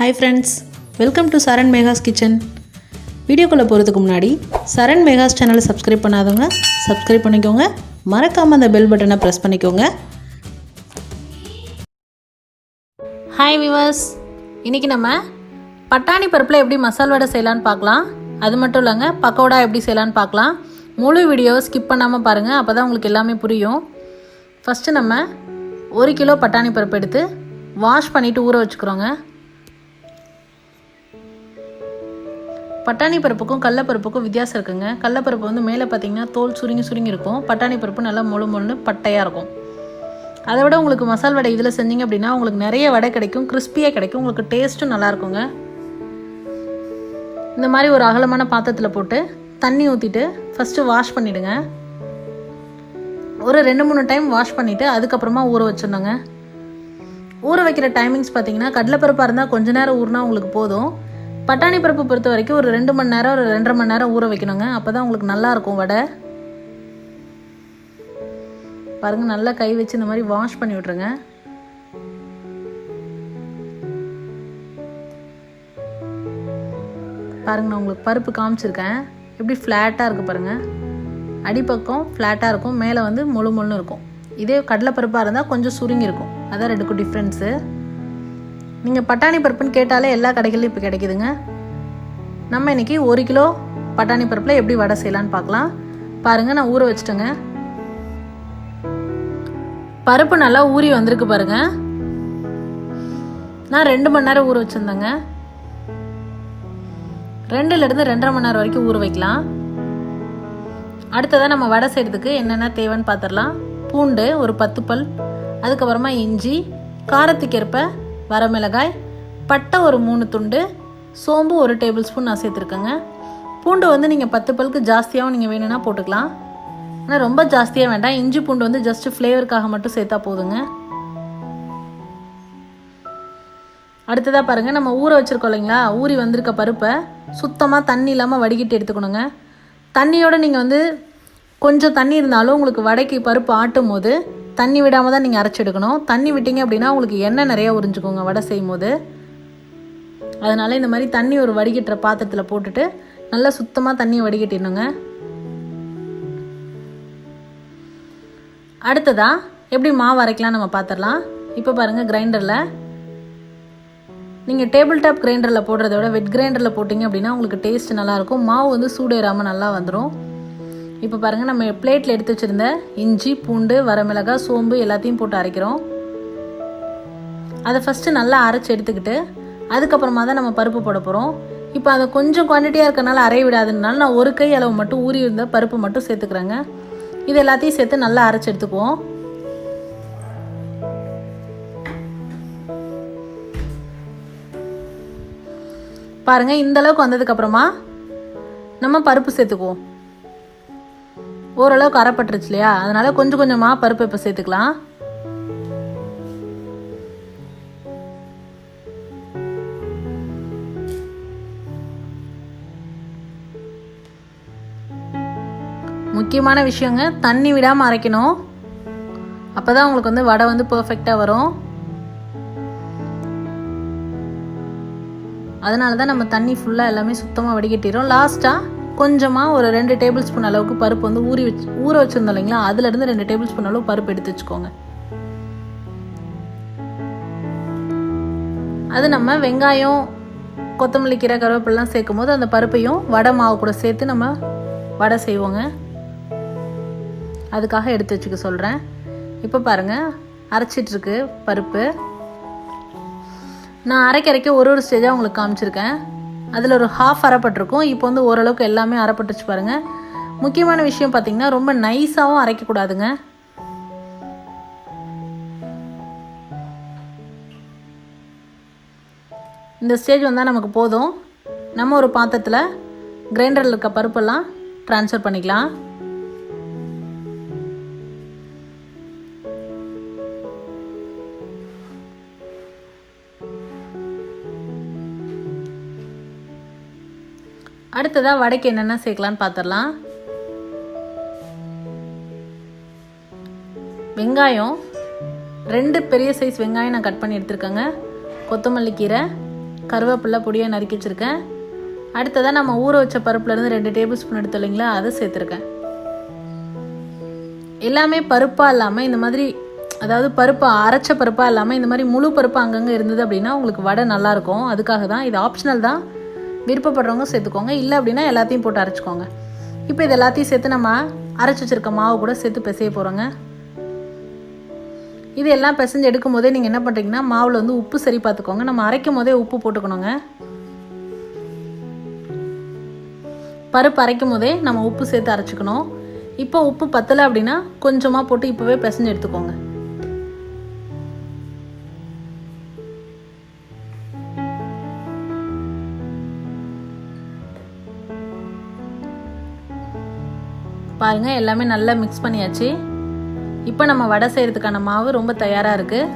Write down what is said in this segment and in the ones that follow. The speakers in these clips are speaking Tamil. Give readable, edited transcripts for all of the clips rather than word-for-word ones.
Hi friends, welcome to Saran Mega's Kitchen. வீடியோக்குள்ள போறதுக்கு முன்னாடி சரண் மெகாஸ் சேனலை சப்ஸ்கிரைப் பண்ணாதவங்க சப்ஸ்கிரைப் பண்ணிக்கோங்க. மறக்காம அந்த பெல் பட்டனை பிரஸ் பண்ணிக்கோங்க. ஹாய் வியூவர்ஸ், இன்னைக்கு நம்ம பட்டாணி பருப்புல எப்படி மசால் வடை செய்யலாம்னு பார்க்கலாம். அது மட்டும் இல்லங்க, பக்கோடா எப்படி செய்யலாம்னு பார்க்கலாம். முழு வீடியோவை ஸ்கிப் பண்ணாம பாருங்க, அப்பதான் உங்களுக்கு எல்லாமே புரியும். ஃபர்ஸ்ட் நம்ம 1 கிலோ பட்டாணி பருப்பு எடுத்து வாஷ் பண்ணிட்டு ஊற வச்சுக்கிறோங்க. பட்டாணி பருப்புக்கும் கடலைப்பருப்புக்கும் வித்தியாசம் இருக்குங்க. கடலைப்பருப்பு வந்து மேலே பார்த்தீங்கன்னா தோல் சுருங்கி இருக்கும். பட்டாணி பருப்பு நல்லா மொழுன்னு பட்டையாக இருக்கும். அதை விட உங்களுக்கு மசால் வடை இதில் செஞ்சீங்க அப்படின்னா உங்களுக்கு நிறைய வடை கிடைக்கும், கிறிஸ்பியாக கிடைக்கும், உங்களுக்கு டேஸ்ட்டும் நல்லா இருக்குங்க. இந்த மாதிரி ஒரு அகலமான பாத்திரத்தில் போட்டு தண்ணி ஊற்றிட்டு ஃபஸ்ட்டு வாஷ் பண்ணிவிடுங்க. ஒரு 2-3 டைம் வாஷ் பண்ணிவிட்டு அதுக்கப்புறமா ஊற வச்சிடணுங்க. ஊற வைக்கிற டைமிங்ஸ் பார்த்தீங்கன்னா கடலைப்பருப்பாக இருந்தால் கொஞ்ச நேரம் ஊறினா உங்களுக்கு போதும். பட்டாணி பருப்பு பொறுத்த வரைக்கும் ஒரு 2 மணி நேரம், ஒரு 2.5 மணி நேரம் ஊற வைக்கணுங்க. அப்போ தான் உங்களுக்கு நல்லாயிருக்கும் வடை. பாருங்கள், நல்லா கை வச்சு இந்த மாதிரி வாஷ் பண்ணி விட்ருங்க. பாருங்கள், நான் உங்களுக்கு பருப்பு காமிச்சிருக்கேன். எப்படி ஃப்ளாட்டாக இருக்குது பாருங்கள். அடிப்பக்கம் ஃப்ளாட்டாக இருக்கும், மேலே வந்து மொழுன்னு இருக்கும். இதே கடலைப்பருப்பாக இருந்தால் கொஞ்சம் சுருங்கி இருக்கும். அதான் ரெண்டுக்கும் டிஃப்ரென்ஸு. நீங்கள் பட்டாணி பருப்புன்னு கேட்டாலே எல்லா கடைகள்லையும் இப்போ கிடைக்குதுங்க. நம்ம இன்றைக்கி 1 கிலோ பட்டாணி பருப்பில் எப்படி வடை செய்யலான்னு பார்க்கலாம். பாருங்கள், நான் ஊற வச்சுட்டேங்க. பருப்பு நல்லா ஊறி வந்திருக்கு பாருங்கள். நான் 2 மணி நேரம் ஊற வச்சுருந்தேங்க. 2லேருந்து 2.5 மணி நேரம் வரைக்கும் ஊற வைக்கலாம். அடுத்ததாக நம்ம வடை செய்கிறதுக்கு என்னென்ன தேவைன்னு பார்த்துடலாம். பூண்டு ஒரு 10 பல், அதுக்கப்புறமா இஞ்சி, காரத்துக்கேற்ப வரமிளகாய், பட்டை ஒரு 3 துண்டு, சோம்பு 1 டேபிள் ஸ்பூன் நான் சேர்த்துருக்கேங்க. பூண்டு வந்து நீங்கள் 10 பல்லுக்கு ஜாஸ்தியாகவும் நீங்கள் வேணும்னா போட்டுக்கலாம், ஆனால் ரொம்ப ஜாஸ்தியாக வேண்டாம். இஞ்சி பூண்டு வந்து ஜஸ்ட் ஃப்ளேவருக்காக மட்டும் சேர்த்தா போதுங்க. அடுத்ததாக பாருங்கள், நம்ம ஊற வச்சுருக்கோம் இல்லைங்களா, ஊறி வந்திருக்க பருப்பை சுத்தமாக தண்ணி இல்லாமல் வடிகட்டி எடுத்துக்கணுங்க. தண்ணியோடு நீங்கள் வந்து கொஞ்சம் தண்ணி இருந்தாலும் உங்களுக்கு வடைக்கு பருப்பு ஆட்டும் போது தண்ணி விடாமல் தான் நீங்கள் அரைச்சி எடுக்கணும். தண்ணி விட்டீங்க அப்படின்னா உங்களுக்கு எண்ணெய் நிறையா உறிஞ்சிக்கோங்க வடை செய்யும் போது. அதனால் இந்த மாதிரி தண்ணி ஒரு வடிகட்டுற பாத்திரத்தில் போட்டுட்டு நல்லா சுத்தமாக தண்ணியை வடிகட்டிடணுங்க. அடுத்ததாக எப்படி மாவு அரைக்கலாம் நம்ம பார்த்துடலாம். இப்போ பாருங்கள், கிரைண்டரில் நீங்கள் டேபிள் டாப் கிரைண்டரில் போடுறத விட வெட் கிரைண்டரில் போட்டிங்க அப்படின்னா உங்களுக்கு டேஸ்ட் நல்லாயிருக்கும். மாவு வந்து சூடேறாமல் நல்லா வந்துடும். இப்போ பாருங்கள், நம்ம பிளேட்டில் எடுத்து வச்சுருந்த இஞ்சி, பூண்டு, வரமிளகாய், சோம்பு எல்லாத்தையும் போட்டு அரைக்கிறோம். அதை ஃபஸ்ட்டு நல்லா அரைச்சி எடுத்துக்கிட்டு அதுக்கப்புறமா தான் நம்ம பருப்பு போட போகிறோம். இப்போ அதை கொஞ்சம் குவான்டிட்டியாக இருக்கனால அரைய விடாதுனால நான் 1 கை அளவு மட்டும் ஊறி இருந்த பருப்பு மட்டும் சேர்த்துக்கிறேங்க. இது எல்லாத்தையும் சேர்த்து நல்லா அரைச்சி எடுத்துக்குவோம். பாருங்கள், இந்த அளவுக்கு வந்ததுக்கப்புறமா நம்ம பருப்பு சேர்த்துக்குவோம். ஓரளவுக்கு அரைப்பட்டுருச்சு இல்லையா, அதனால கொஞ்சம் கொஞ்சமாக பருப்பு இப்போ சேர்த்துக்கலாம். முக்கியமான விஷயங்க, தண்ணி விடாமல் அரைக்கணும். அப்போ தான் உங்களுக்கு வந்து வடை வந்து பர்ஃபெக்டாக வரும். அதனால தான் நம்ம தண்ணி ஃபுல்லாக எல்லாமே சுத்தமாக வடிகட்டிடுறோம். லாஸ்ட்டாக கொஞ்சமாக ஒரு 2 டேபிள் ஸ்பூன் அளவுக்கு பருப்பு வந்து ஊற வச்சுருந்தோம் இல்லைங்களா, அதுலேருந்து 2 டேபிள் ஸ்பூன் அளவு பருப்பு எடுத்து வச்சுக்கோங்க. அது நம்ம வெங்காயம், கொத்தமல்லி கீரை, கருவேப்பிலாம் சேர்க்கும் போது அந்த பருப்பையும் வடை மாவு கூட சேர்த்து நம்ம வடை செய்வோங்க. அதுக்காக எடுத்து வச்சுக்க சொல்கிறேன். இப்போ பாருங்கள், அரைச்சிட்ருக்கு பருப்பு. நான் அரைக்க ஒரு ஸ்டேஜாக உங்களுக்கு காமிச்சிருக்கேன். அதில் ஒரு ஹாஃப் அரைப்பட்டிருக்கும். இப்போ வந்து ஓரளவுக்கு எல்லாமே அரைப்பட்டுச்சு பாருங்கள். முக்கியமான விஷயம் பார்த்திங்கன்னா, ரொம்ப நைஸாகவும் அரைக்கக்கூடாதுங்க. இந்த ஸ்டேஜ் வந்தால் நமக்கு போதும். நம்ம ஒரு பாத்திரத்தில் கிரைண்டரில் இருக்க பருப்பெல்லாம் ட்ரான்ஸ்ஃபர் பண்ணிக்கலாம். அடுத்ததாக வடைக்கு என்னென்ன சேர்க்கலான்னு பார்த்துடலாம். வெங்காயம் 2 பெரிய சைஸ் வெங்காயம் நான் கட் பண்ணி எடுத்துருக்கேங்க. கொத்தமல்லி கீரை, கருவேப்பிலை பொடியாக நறுக்கி வச்சுருக்கேன். அடுத்ததாக நம்ம ஊற வச்ச பருப்புலேருந்து 2 டேபிள் ஸ்பூன் எடுத்து இல்லைங்களா, அதை சேர்த்துருக்கேன். எல்லாமே பருப்பாக இல்லாமல் இந்த மாதிரி, அதாவது பருப்பாக அரைச்ச பருப்பாக இல்லாமல் இந்த மாதிரி முழு பருப்பு அங்கங்கே இருந்தது அப்படின்னா உங்களுக்கு வடை நல்லாயிருக்கும். அதுக்காக தான். இது ஆப்ஷனல் தான், விருப்பப்படுறவங்க சேர்த்துக்கோங்க. இல்லை அப்படின்னா எல்லாத்தையும் போட்டு அரைச்சிக்கோங்க. இப்போ இது எல்லாத்தையும் சேர்த்து நம்ம அரைச்சி வச்சுருக்க மாவு கூட சேர்த்து பிசைய போகிறோங்க. இது எல்லாம் பிசைஞ்சு எடுக்கும் போதே நீங்கள் என்ன பண்ணுறீங்கன்னா, மாவில் வந்து உப்பு சரி பார்த்துக்கோங்க. நம்ம அரைக்கும் போதே உப்பு போட்டுக்கணுங்க. பருப்பு அரைக்கும் போதே நம்ம உப்பு சேர்த்து அரைச்சிக்கணும். இப்போ உப்பு பத்தலை அப்படின்னா கொஞ்சமாக போட்டு இப்போவே பிசைஞ்சு எடுத்துக்கோங்க. பாருங்கள், எல்லாமே நல்லா மிக்ஸ் பண்ணியாச்சு. இப்போ நம்ம வடை செய்கிறதுக்கான மாவு ரொம்ப தயாராக இருக்குது.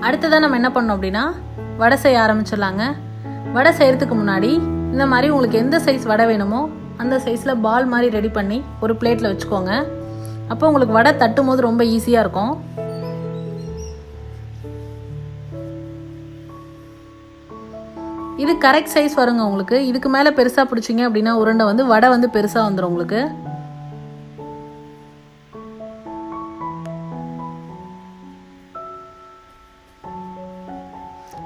அடுத்ததான் நம்ம என்ன பண்ணோம் அப்படின்னா, வடை செய்ய ஆரம்பிச்சிடலாங்க. வடை செய்கிறதுக்கு முன்னாடி இந்த மாதிரி உங்களுக்கு எந்த சைஸ் வடை வேணுமோ அந்த சைஸில் பால் மாதிரி ரெடி பண்ணி ஒரு பிளேட்டில் வச்சுக்கோங்க. அப்போ உங்களுக்கு வடை தட்டும் போது ரொம்ப ஈஸியாக இருக்கும். இது கரெக்ட் சைஸ் வருங்க உங்களுக்கு. இதுக்கு மேலே பெருசாக பிடிச்சிங்க அப்படின்னா உருண்டை வந்து வடை வந்து பெருசாக வந்துடும் உங்களுக்கு.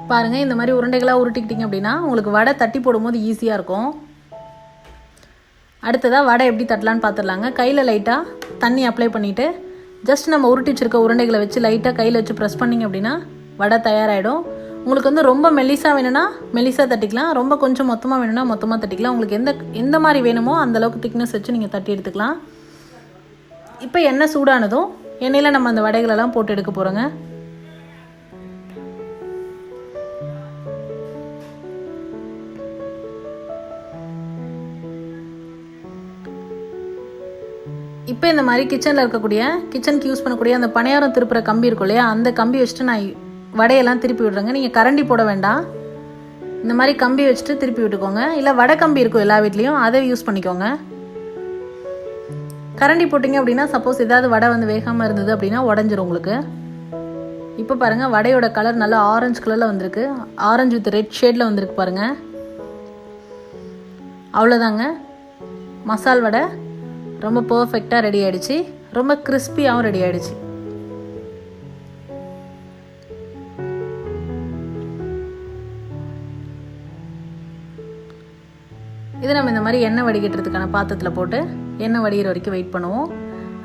பாருங்கள், இந்த மாதிரி உருண்டைகளாக உருட்டிக்கிட்டிங்க அப்படின்னா உங்களுக்கு வடை தட்டி போடும்போது ஈஸியாக இருக்கும். அடுத்ததாக வடை எப்படி தட்டலான்னு பார்த்துடலாங்க. கையில் லைட்டாக தண்ணி அப்ளை பண்ணிவிட்டு ஜஸ்ட் நம்ம உருட்டி வச்சுருக்க உருண்டைகளை வச்சு லைட்டாக கையில் வச்சு ப்ரெஸ் பண்ணிங்க அப்படின்னா வடை தயாராகிடும். உங்களுக்கு வந்து ரொம்ப மெல்லிசாக வேணும்னா மெல்லிசாக தட்டிக்கலாம், ரொம்ப கொஞ்சம் மொத்தமாக வேணும்னா மொத்தமாக தட்டிக்கலாம். உங்களுக்கு எந்த மாதிரி வேணுமோ அந்தளவுக்கு திக்னஸ் வச்சு நீங்கள் தட்டி எடுத்துக்கலாம். இப்போ எண்ணெய் சூடானதும் எண்ணெயில் நம்ம அந்த வடைகளெல்லாம் போட்டு எடுக்க போகிறோங்க. இப்போ இந்த மாதிரி கிச்சனுக்கு யூஸ் பண்ணக்கூடிய அந்த பணியாரம் திருப்புற கம்பி இருக்கும் இல்லையா, அந்த கம்பி வச்சுட்டு நான் வடையெல்லாம் திருப்பி விடுறேங்க. நீங்கள் கரண்டி போட வேண்டாம், இந்த மாதிரி கம்பி வச்சுட்டு திருப்பி விட்டுக்கோங்க. இல்லை வடை கம்பி இருக்கும் எல்லா வீட்லேயும், அதை யூஸ் பண்ணிக்கோங்க. கரண்டி போட்டிங்க அப்படின்னா சப்போஸ் ஏதாவது வடை வந்து வேகாமல் இருந்தது அப்படின்னா உடஞ்சிரும் உங்களுக்கு. இப்போ பாருங்கள், வடையோட கலர் நல்லா ஆரஞ்சு கலரில் வந்திருக்கு. ஆரஞ்சு வித் ரெட் ஷேடில் வந்திருக்கு பாருங்கள். அவ்வளோதாங்க, மசால் வடை ரொம்ப பர்ஃபெக்டாக ரெடி ஆகிடுச்சு. ரொம்ப கிறிஸ்பியாகவும் ரெடி ஆகிடுச்சு. இது நம்ம இந்த மாதிரி எண்ணெய் வடிகட்டுறதுக்கான பாத்திரத்தில் போட்டு எண்ணெய் வடிகிற வரைக்கும் வெயிட் பண்ணுவோம்.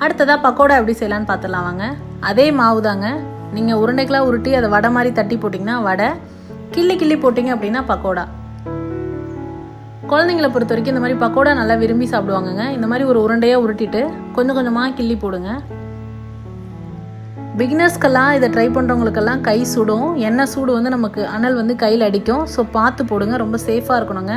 அடுத்ததாக பக்கோடா எப்படி செய்யலான்னு பார்த்துடலாம் வாங்க. அதே மாவு தாங்க, நீங்கள் உருண்டைக்கெலாம் உருட்டி அதை வடை மாதிரி தட்டி போட்டிங்கன்னா வடை, கிள்ளி போட்டிங்க அப்படின்னா பக்கோடா. குழந்தைங்களை பொறுத்த வரைக்கும் இந்த மாதிரி பக்கோடா நல்லா விரும்பி சாப்பிடுவாங்கங்க. இந்த மாதிரி ஒரு உருண்டையாக உருட்டிட்டு கொஞ்சம் கொஞ்சமாக கிள்ளி போடுங்க. பிகினர்ஸ்க்கெல்லாம் இதை ட்ரை பண்ணுறவங்களுக்கெல்லாம் கை சுடும். எண்ணெய் சூடு வந்து நமக்கு அனல் வந்து கையில் அடிக்கும். ஸோ பார்த்து போடுங்க, ரொம்ப சேஃபாக இருக்கணுங்க.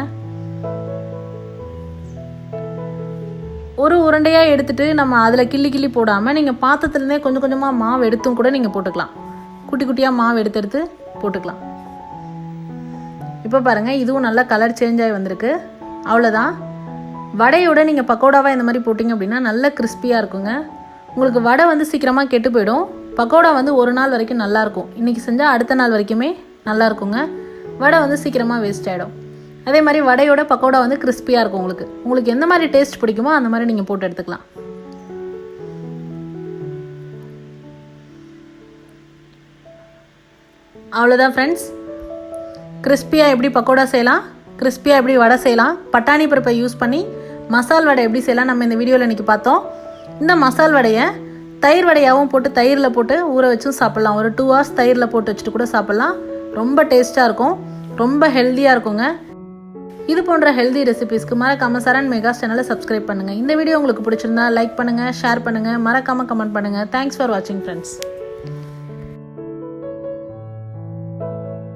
ஒரு உருண்டையாக எடுத்துகிட்டு நம்ம அதில் கிள்ளி போடாமல் நீங்கள் பாத்திரத்துலேருந்தே கொஞ்சம் கொஞ்சமாக மாவு எடுத்தும் கூட நீங்கள் போட்டுக்கலாம். குட்டி குட்டியாக மாவு எடுத்து போட்டுக்கலாம். இப்போ பாருங்கள், இதுவும் நல்லா கலர் சேஞ்ச் ஆகி வந்திருக்கு. அவ்வளோதான், வடையோட நீங்கள் பக்கோடாவாக இந்த மாதிரி போட்டிங்க அப்படின்னா நல்ல கிறிஸ்பியாக இருக்குங்க. உங்களுக்கு வடை வந்து சீக்கிரமாக கெட்டு போயிடும். பக்கோடா வந்து ஒரு நாள் வரைக்கும் நல்லாயிருக்கும். இன்றைக்கி செஞ்சால் அடுத்த நாள் வரைக்குமே நல்லா இருக்குங்க. வடை வந்து சீக்கிரமாக வேஸ்ட் ஆகிடும். அதே மாதிரி வடையோட பக்கோடா வந்து கிறிஸ்பியாக இருக்கும். உங்களுக்கு எந்த மாதிரி டேஸ்ட் பிடிக்குமோ அந்த மாதிரி நீங்கள் போட்டு எடுத்துக்கலாம். அவ்வளோதான் ஃப்ரெண்ட்ஸ், கிறிஸ்பியாக எப்படி பக்கோடா செய்யலாம், கிறிஸ்பியாக எப்படி வடை செய்யலாம், பட்டாணி பருப்பை யூஸ் பண்ணி மசால் வடை எப்படி செய்யலாம் நம்ம இந்த வீடியோவில் இன்றைக்கி பார்த்தோம். இந்த மசால் வடையை தயிர் வடையாகவும் போட்டு தயிரில் போட்டு ஊற வச்சும் சாப்பிட்லாம். ஒரு 2 hours தயிரில் போட்டு வச்சுட்டு கூட சாப்பிட்லாம். ரொம்ப டேஸ்ட்டாக இருக்கும், ரொம்ப ஹெல்த்தியாக இருக்குங்க. இது போன்ற ஹெல்தி ரெசிபீஸ்க்கு மறக்காமல் சரண் மெகாஸ் சேனலை சப்ஸ்கிரைப் பண்ணுங்கள். இந்த வீடியோ உங்களுக்கு பிடிச்சிருந்தா லைக் பண்ணுங்கள், ஷேர் பண்ணுங்கள், மறக்காமல் கமெண்ட் பண்ணுங்கள். தேங்க்ஸ் ஃபார் வாட்சிங் ஃப்ரெண்ட்ஸ்.